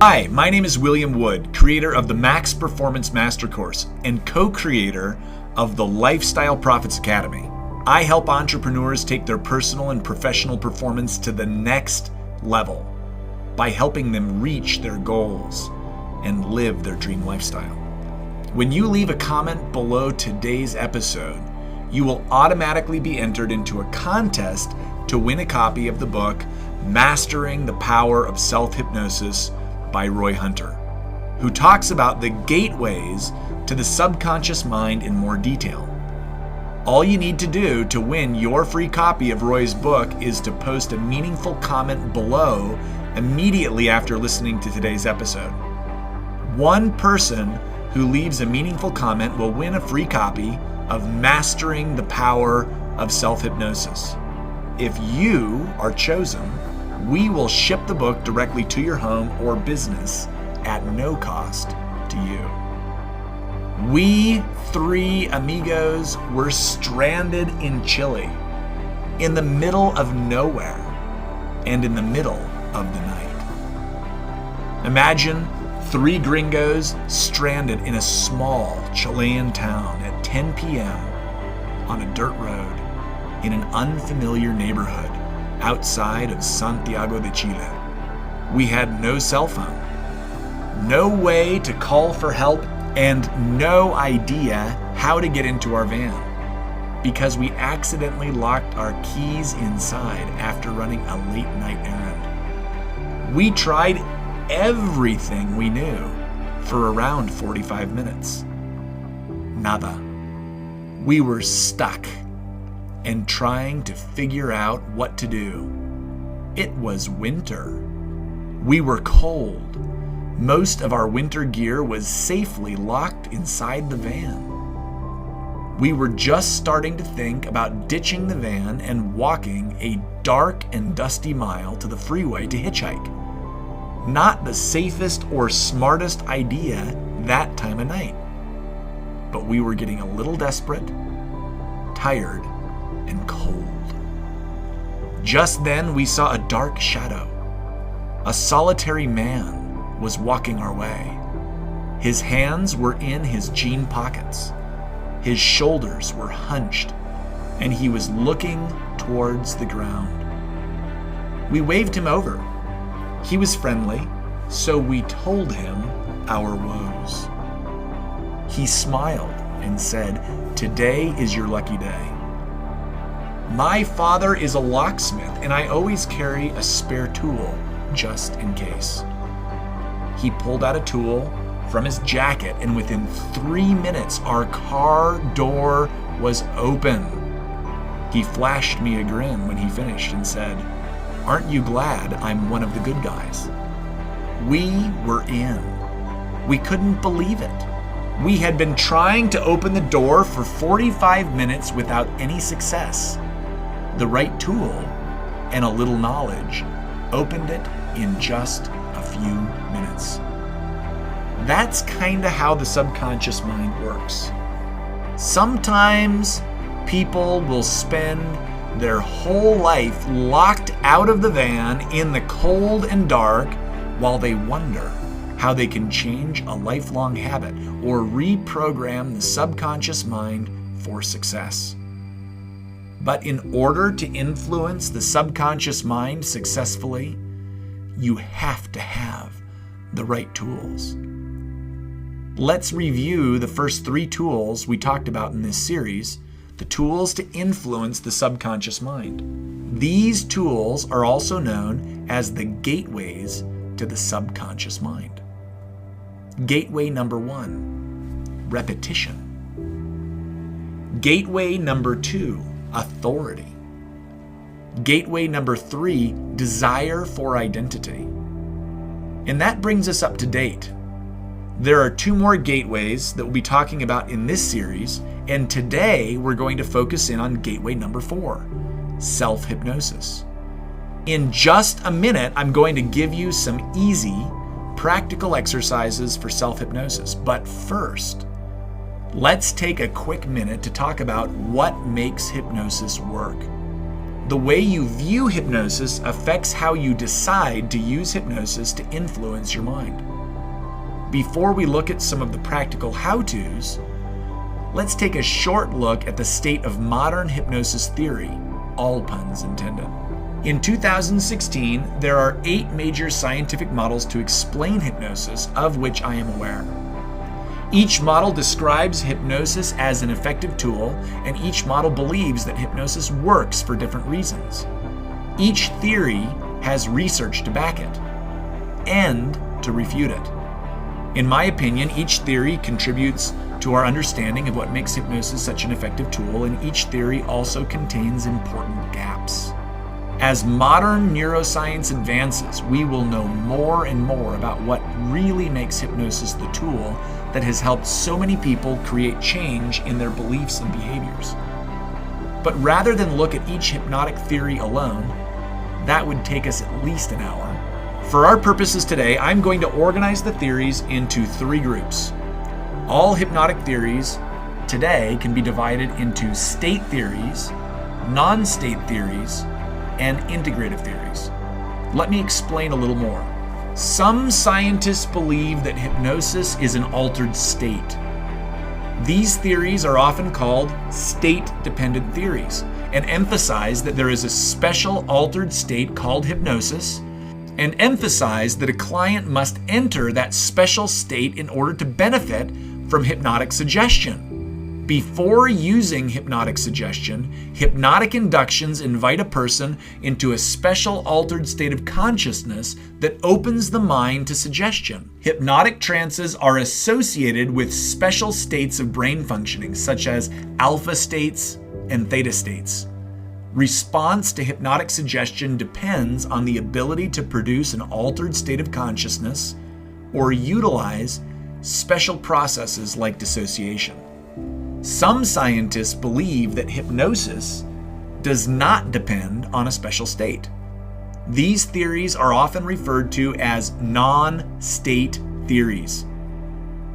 Hi, my name is William Wood, creator of the Max Performance Master Course and co-creator of the Lifestyle Profits Academy. I help entrepreneurs take their personal and professional performance to the next level by helping them reach their goals and live their dream lifestyle. When you leave a comment below today's episode, you will automatically be entered into a contest to win a copy of the book, Mastering the Power of Self-Hypnosis by Roy Hunter, who talks about the gateways to the subconscious mind in more detail. All you need to do to win your free copy of Roy's book is to post a meaningful comment below immediately after listening to today's episode. One person who leaves a meaningful comment will win a free copy of Mastering the Power of Self-Hypnosis. If you are chosen, we will ship the book directly to your home or business at no cost to you. We three amigos were stranded in Chile, in the middle of nowhere and in the middle of the night. Imagine three gringos stranded in a small Chilean town at 10 p.m. on a dirt road in an unfamiliar neighborhood outside of Santiago de Chile. We had no cell phone, no way to call for help, and no idea how to get into our van because we accidentally locked our keys inside after running a late night errand. We tried everything we knew for around 45 minutes. Nada. We were stuck and trying to figure out what to do. It was winter. We were cold. Most of our winter gear was safely locked inside the van. We were just starting to think about ditching the van and walking a dark and dusty mile to the freeway to hitchhike. Not the safest or smartest idea that time of night. But we were getting a little desperate, tired, and cold. Just then we saw a dark shadow. A solitary man was walking our way. His hands were in his jean pockets. His shoulders were hunched, and he was looking towards the ground. We waved him over. He was friendly, so we told him our woes. He smiled and said, "Today is your lucky day. My father is a locksmith, and I always carry a spare tool just in case." He pulled out a tool from his jacket, and within 3 minutes, our car door was open. He flashed me a grin when he finished and said, "Aren't you glad I'm one of the good guys?" We were in. We couldn't believe it. We had been trying to open the door for 45 minutes without any success. The right tool and a little knowledge opened it in just a few minutes. That's kind of how the subconscious mind works. Sometimes people will spend their whole life locked out of the van in the cold and dark while they wonder how they can change a lifelong habit or reprogram the subconscious mind for success. But in order to influence the subconscious mind successfully, you have to have the right tools. Let's review the first 3 tools we talked about in this series, the tools to influence the subconscious mind. These tools are also known as the gateways to the subconscious mind. Gateway number 1, repetition. Gateway number 2, authority. Gateway number 3, desire for identity. And that brings us up to date. There are 2 more gateways that we'll be talking about in this series, and today we're going to focus in on gateway number 4, self-hypnosis. In just a minute, I'm going to give you some easy, practical exercises for self-hypnosis. But first, let's take a quick minute to talk about what makes hypnosis work. The way you view hypnosis affects how you decide to use hypnosis to influence your mind. Before we look at some of the practical how-tos, let's take a short look at the state of modern hypnosis theory, all puns intended. In 2016, there are 8 major scientific models to explain hypnosis, of which I am aware. Each model describes hypnosis as an effective tool, and each model believes that hypnosis works for different reasons. Each theory has research to back it and to refute it. In my opinion, each theory contributes to our understanding of what makes hypnosis such an effective tool, and each theory also contains important gaps. As modern neuroscience advances, we will know more and more about what really makes hypnosis the tool that has helped so many people create change in their beliefs and behaviors. But rather than look at each hypnotic theory alone, that would take us at least an hour. For our purposes today, I'm going to organize the theories into 3 groups. All hypnotic theories today can be divided into state theories, non-state theories, and integrative theories. Let me explain a little more. Some scientists believe that hypnosis is an altered state. These theories are often called state-dependent theories and emphasize that there is a special altered state called hypnosis, and emphasize that a client must enter that special state in order to benefit from hypnotic suggestion. Before using hypnotic suggestion, hypnotic inductions invite a person into a special altered state of consciousness that opens the mind to suggestion. Hypnotic trances are associated with special states of brain functioning, such as alpha states and theta states. Response to hypnotic suggestion depends on the ability to produce an altered state of consciousness or utilize special processes like dissociation. Some scientists believe that hypnosis does not depend on a special state. These theories are often referred to as non-state theories.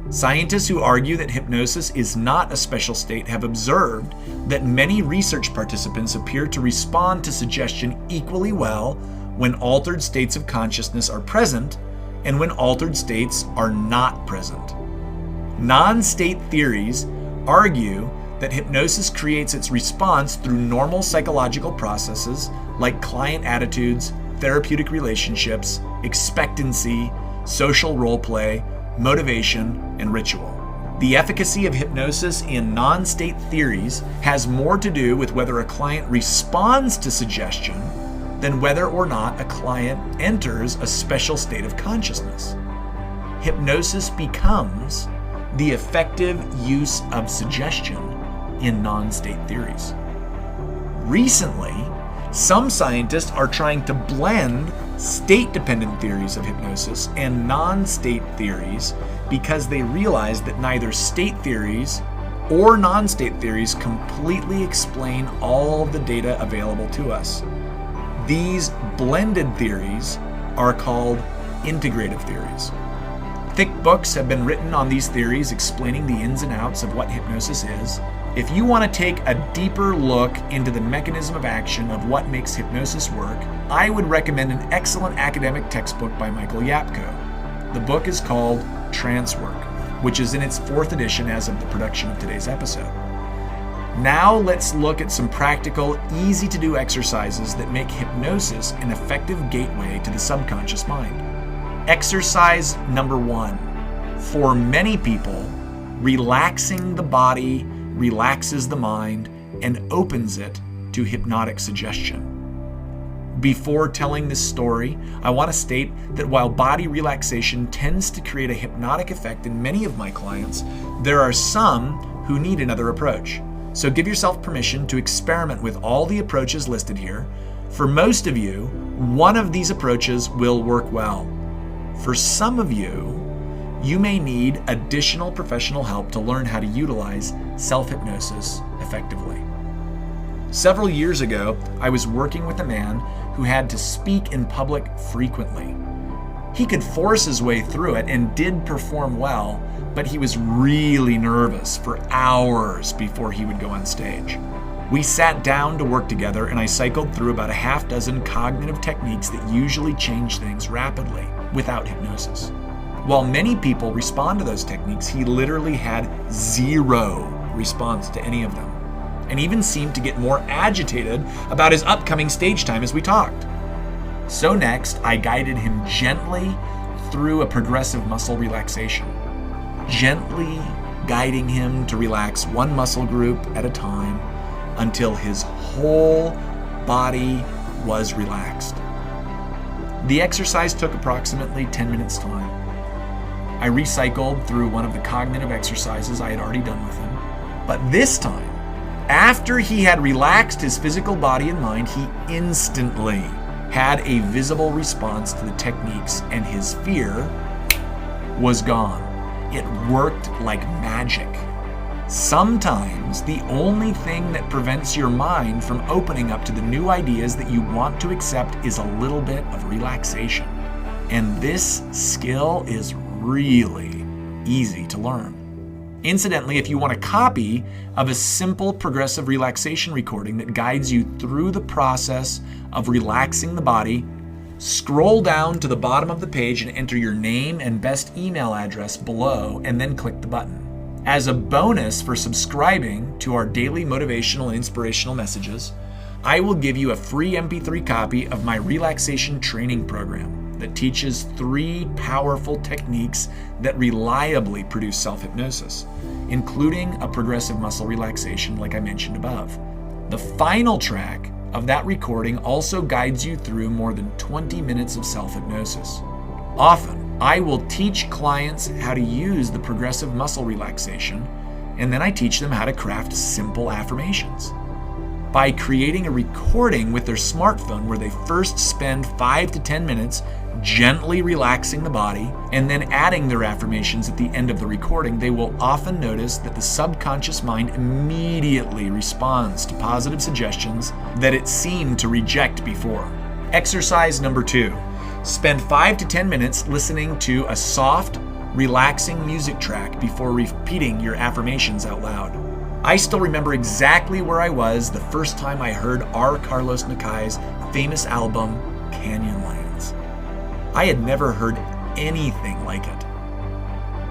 Scientists who argue that hypnosis is not a special state have observed that many research participants appear to respond to suggestion equally well when altered states of consciousness are present and when altered states are not present. Non-state theories argue that hypnosis creates its response through normal psychological processes like client attitudes, therapeutic relationships, expectancy, social role play, motivation, and ritual. The efficacy of hypnosis in non-state theories has more to do with whether a client responds to suggestion than whether or not a client enters a special state of consciousness. Hypnosis becomes the effective use of suggestion in non-state theories. Recently, some scientists are trying to blend state-dependent theories of hypnosis and non-state theories because they realize that neither state theories or non-state theories completely explain all of the data available to us. These blended theories are called integrative theories. Thick books have been written on these theories explaining the ins and outs of what hypnosis is. If you want to take a deeper look into the mechanism of action of what makes hypnosis work, I would recommend an excellent academic textbook by Michael Yapko. The book is called Trance Work, which is in its 4th edition as of the production of today's episode. Now let's look at some practical, easy-to-do exercises that make hypnosis an effective gateway to the subconscious mind. Exercise number 1. For many people, relaxing the body relaxes the mind and opens it to hypnotic suggestion. Before telling this story, I want to state that while body relaxation tends to create a hypnotic effect in many of my clients, there are some who need another approach. So give yourself permission to experiment with all the approaches listed here. For most of you, one of these approaches will work well. For some of you, you may need additional professional help to learn how to utilize self-hypnosis effectively. Several years ago, I was working with a man who had to speak in public frequently. He could force his way through it and did perform well, but he was really nervous for hours before he would go on stage. We sat down to work together, and I cycled through about a half dozen cognitive techniques that usually change things rapidly without hypnosis. While many people respond to those techniques, he literally had zero response to any of them, and even seemed to get more agitated about his upcoming stage time as we talked. So next, I guided him gently through a progressive muscle relaxation, gently guiding him to relax one muscle group at a time until his whole body was relaxed. The exercise took approximately 10 minutes time. I recycled through one of the cognitive exercises I had already done with him, but this time, after he had relaxed his physical body and mind, he instantly had a visible response to the techniques, and his fear was gone. It worked like magic. Sometimes the only thing that prevents your mind from opening up to the new ideas that you want to accept is a little bit of relaxation. And this skill is really easy to learn. Incidentally, if you want a copy of a simple progressive relaxation recording that guides you through the process of relaxing the body, scroll down to the bottom of the page and enter your name and best email address below, and then click the button. As a bonus for subscribing to our daily motivational and inspirational messages, I will give you a free MP3 copy of my relaxation training program that teaches 3 powerful techniques that reliably produce self-hypnosis, including a progressive muscle relaxation like I mentioned above. The final track of that recording also guides you through more than 20 minutes of self-hypnosis. Often, I will teach clients how to use the progressive muscle relaxation, and then I teach them how to craft simple affirmations. By creating a recording with their smartphone where they first spend 5 to 10 minutes gently relaxing the body and then adding their affirmations at the end of the recording, they will often notice that the subconscious mind immediately responds to positive suggestions that it seemed to reject before. Exercise number 2. Spend 5 to 10 minutes listening to a soft, relaxing music track before repeating your affirmations out loud. I still remember exactly where I was the first time I heard R. Carlos Nakai's famous album, Canyonlands. I had never heard anything like it.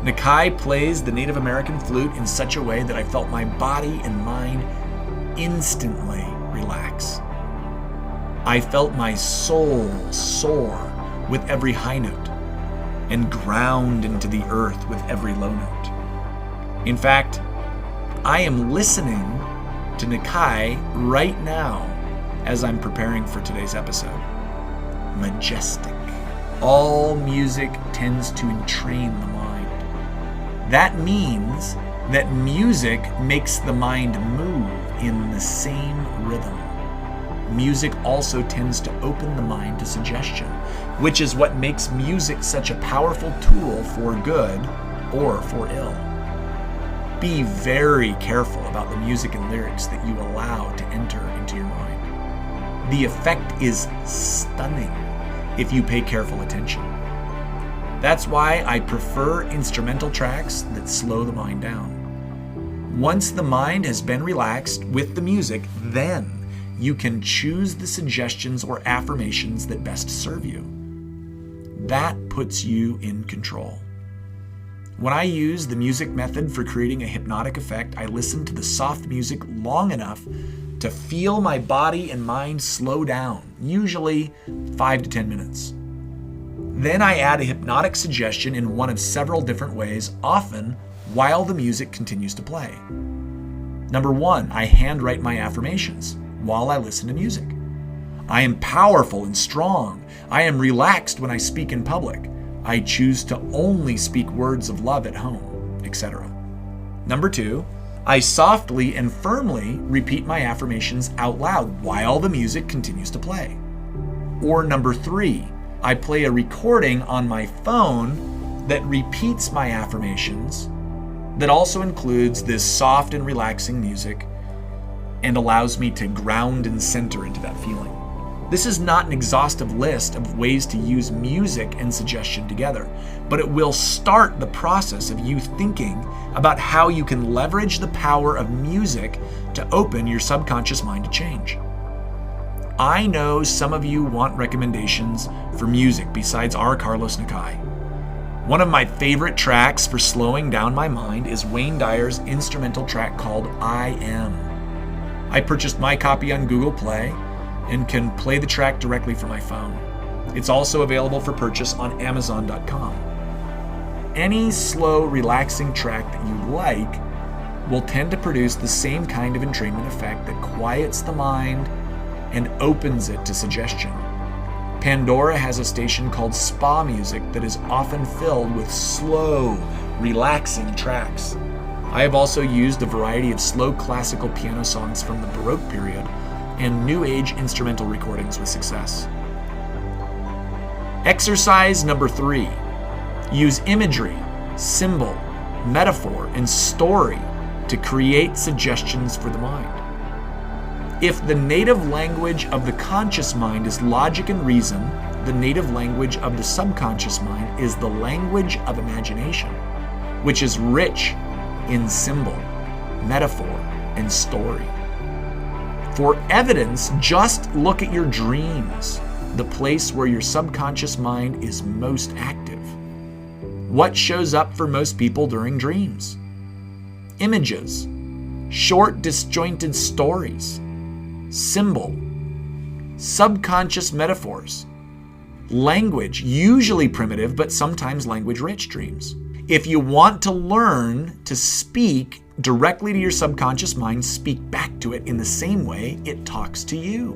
Nakai plays the Native American flute in such a way that I felt my body and mind instantly relax. I felt my soul soar with every high note and ground into the earth with every low note. In fact, I am listening to Nakai right now as I'm preparing for today's episode. Majestic. All music tends to entrain the mind. That means that music makes the mind move in the same rhythm. Music also tends to open the mind to suggestion, which is what makes music such a powerful tool for good or for ill. Be very careful about the music and lyrics that you allow to enter into your mind. The effect is stunning if you pay careful attention. That's why I prefer instrumental tracks that slow the mind down. Once the mind has been relaxed with the music, then you can choose the suggestions or affirmations that best serve you. That puts you in control. When I use the music method for creating a hypnotic effect, I listen to the soft music long enough to feel my body and mind slow down, usually 5 to 10 minutes. Then I add a hypnotic suggestion in one of several different ways, often while the music continues to play. Number 1, I handwrite my affirmations while I listen to music. I am powerful and strong. I am relaxed when I speak in public. I choose to only speak words of love at home, etc. Number 2, I softly and firmly repeat my affirmations out loud while the music continues to play. Or number 3, I play a recording on my phone that repeats my affirmations, that also includes this soft and relaxing music and allows me to ground and center into that feeling. This is not an exhaustive list of ways to use music and suggestion together, but it will start the process of you thinking about how you can leverage the power of music to open your subconscious mind to change. I know some of you want recommendations for music besides our Carlos Nakai. One of my favorite tracks for slowing down my mind is Wayne Dyer's instrumental track called I Am. I purchased my copy on Google Play and can play the track directly from my phone. It's also available for purchase on Amazon.com. Any slow, relaxing track that you like will tend to produce the same kind of entrainment effect that quiets the mind and opens it to suggestion. Pandora has a station called Spa Music that is often filled with slow, relaxing tracks. I have also used a variety of slow classical piano songs from the Baroque period and New Age instrumental recordings with success. Exercise number 3. Use imagery, symbol, metaphor, and story to create suggestions for the mind. If the native language of the conscious mind is logic and reason, the native language of the subconscious mind is the language of imagination, which is rich in symbol, metaphor, and story. For evidence, just look at your dreams, the place where your subconscious mind is most active. What shows up for most people during dreams? Images, short disjointed stories, symbol, subconscious metaphors, language, usually primitive but sometimes language-rich dreams. If you want to learn to speak directly to your subconscious mind, speak back to it in the same way it talks to you.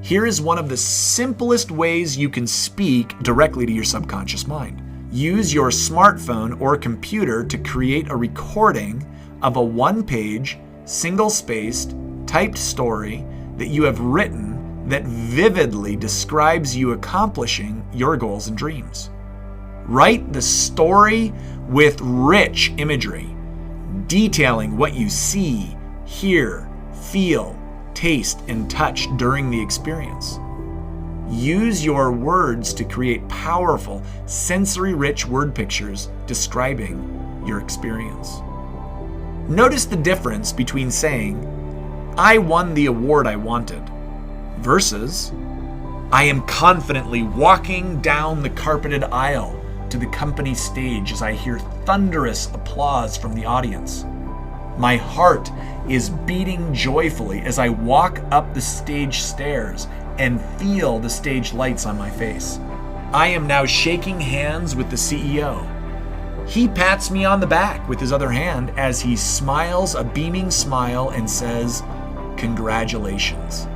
Here is one of the simplest ways you can speak directly to your subconscious mind. Use your smartphone or computer to create a recording of a one-page, single-spaced, typed story that you have written that vividly describes you accomplishing your goals and dreams. Write the story with rich imagery, detailing what you see, hear, feel, taste, and touch during the experience. Use your words to create powerful, sensory-rich word pictures describing your experience. Notice the difference between saying, "I won the award I wanted," versus, "I am confidently walking down the carpeted aisle to the company stage as I hear thunderous applause from the audience. My heart is beating joyfully as I walk up the stage stairs and feel the stage lights on my face. I am now shaking hands with the CEO. He pats me on the back with his other hand as he smiles a beaming smile and says, 'Congratulations.'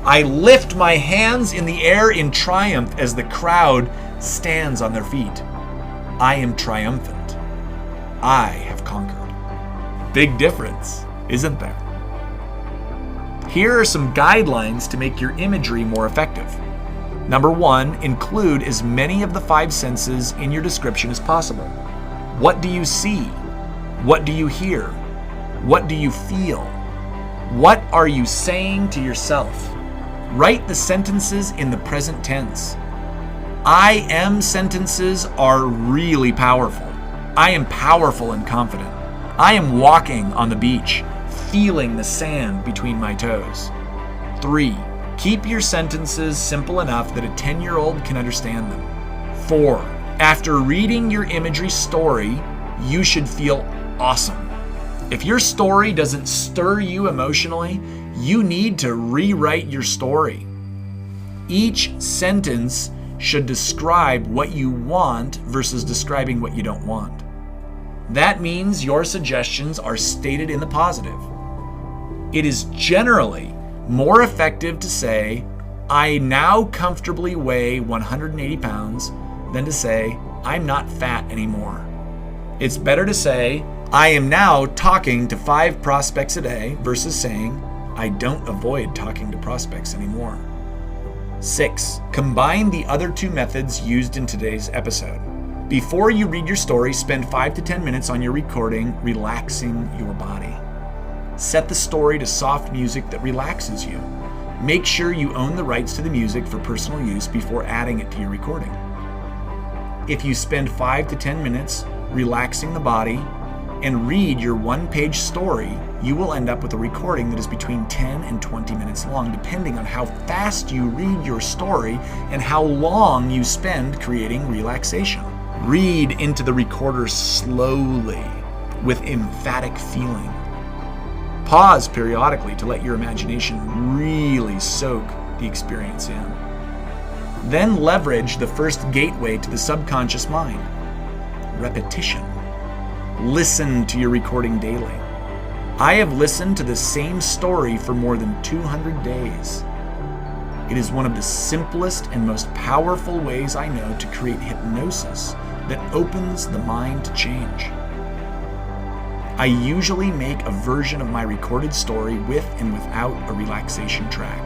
I lift my hands in the air in triumph as the crowd stands on their feet. I am triumphant. I have conquered." Big difference, isn't there? Here are some guidelines to make your imagery more effective. Number 1, include as many of the 5 senses in your description as possible. What do you see? What do you hear? What do you feel? What are you saying to yourself? Write the sentences in the present tense. I am sentences are really powerful. I am powerful and confident. I am walking on the beach, feeling the sand between my toes. 3, keep your sentences simple enough that a 10-year-old can understand them. 4, after reading your imagery story, you should feel awesome. If your story doesn't stir you emotionally, you need to rewrite your story. Each sentence should describe what you want versus describing what you don't want. That means your suggestions are stated in the positive. It is generally more effective to say, "I now comfortably weigh 180 pounds," than to say, "I'm not fat anymore." It's better to say, "I am now talking to 5 prospects a day," versus saying, "I don't avoid talking to prospects anymore." 6, combine the other 2 methods used in today's episode. Before you read your story, spend 5 to 10 minutes on your recording, relaxing your body. Set the story to soft music that relaxes you. Make sure you own the rights to the music for personal use before adding it to your recording. If you spend 5 to 10 minutes relaxing the body and read your one-page story, you will end up with a recording that is between 10 and 20 minutes long, depending on how fast you read your story and how long you spend creating relaxation. Read into the recorder slowly with emphatic feeling. Pause periodically to let your imagination really soak the experience in. Then leverage the first gateway to the subconscious mind: repetition. Listen to your recording daily. I have listened to the same story for more than 200 days. It is one of the simplest and most powerful ways I know to create hypnosis that opens the mind to change. I usually make a version of my recorded story with and without a relaxation track.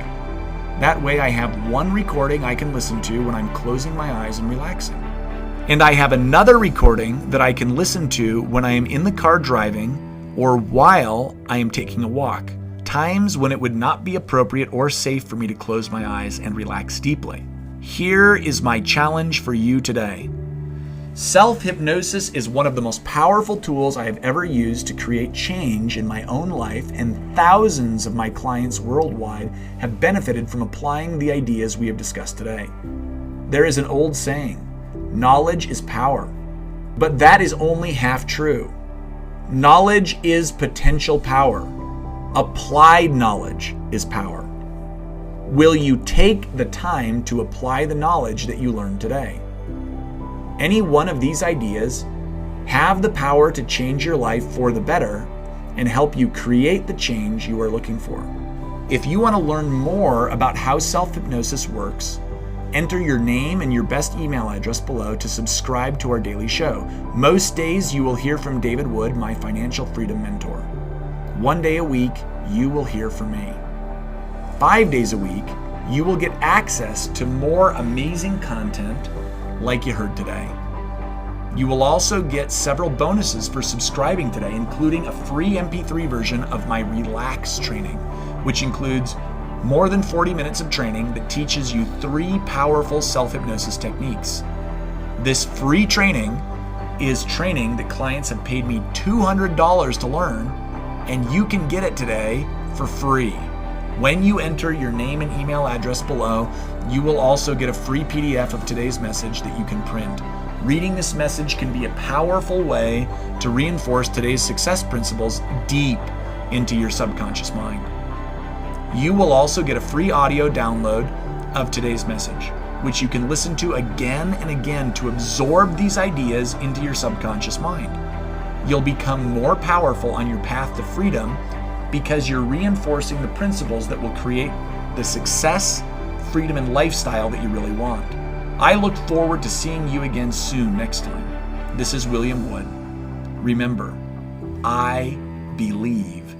That way I have one recording I can listen to when I'm closing my eyes and relaxing. And I have another recording that I can listen to when I am in the car driving or while I am taking a walk, times when it would not be appropriate or safe for me to close my eyes and relax deeply. Here is my challenge for you today. Self-hypnosis is one of the most powerful tools I have ever used to create change in my own life, and thousands of my clients worldwide have benefited from applying the ideas we have discussed today. There is an old saying, knowledge is power, but that is only half true. Knowledge is potential power. Applied knowledge is power. Will you take the time to apply the knowledge that you learned today? Any one of these ideas have the power to change your life for the better and help you create the change you are looking for. If you want to learn more about how self-hypnosis works, enter your name and your best email address below to subscribe to our daily show. Most days you will hear from David Wood, my financial freedom mentor. 1 day a week, you will hear from me. 5 days a week, you will get access to more amazing content like you heard today. You will also get several bonuses for subscribing today, including a free MP3 version of my Relax training, which includes more than 40 minutes of training that teaches you 3 powerful self-hypnosis techniques. This free training is training that clients have paid me $200 to learn, and you can get it today for free. When you enter your name and email address below, you will also get a free PDF of today's message that you can print. Reading this message can be a powerful way to reinforce today's success principles deep into your subconscious mind. You will also get a free audio download of today's message, which you can listen to again and again to absorb these ideas into your subconscious mind. You'll become more powerful on your path to freedom because you're reinforcing the principles that will create the success, freedom, and lifestyle that you really want. I look forward to seeing you again soon next time. This is William Wood. Remember, I believe